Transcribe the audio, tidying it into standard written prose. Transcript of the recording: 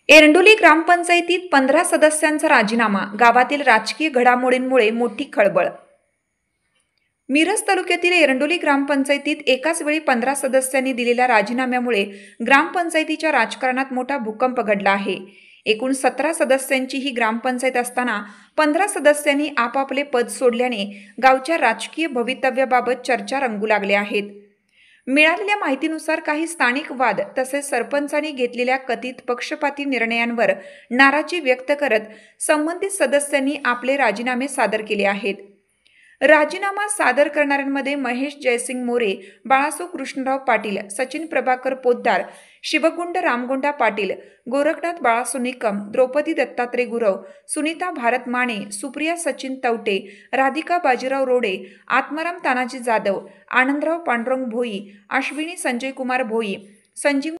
एरंडोली ग्रामपंचायतीत 15 सदस्यांचा राजीनामा, गावातील राजकीय घडामोडींमुळे मोठी खळबळ। मिरज तालुक्यातील एरंडोली ग्रामपंचायतीत एकाच वेळी 15 सदस्यांनी दिलेल्या राजीनाम्यामुळे ग्रामपंचायतीच्या राजकारणात मोठा भूकंप घडला आहे। एकूण 17 सदस्यांची ही ग्रामपंचायत असताना 15 सदस्यांनी आपापले पद सोडल्याने गावच्या राजकीय भवितव्याबाबत चर्चा रंगू लागल्या आहेत। मिळालेल्या माहितीनुसार काही स्थानिक वाद तसेच सरपंचांनी घेतलेल्या कथित पक्षपाती निर्णयांवर नाराजी व्यक्त करत संबंधित सदस्यांनी आपले राजीनामे सादर केले आहेत। राजीनामा सादर करणाऱ्यांमध्ये महेश जयसिंग मोरे, बाळासो कृष्णराव पाटील, सचिन प्रभाकर पोद्दार, शिवगुंड रामगोंडा पाटील, गोरखनाथ बाळासो निकम, द्रौपदी दत्तात्रय गुरव, सुनीता भारत माने, सुप्रिया सचिन तवटे, राधिका बाजीराव रोडे, आत्माराम तानाजी जाधव, आनंदराव पांडुरंग भोई, अश्विनी संजय कुमार भोई, संजीव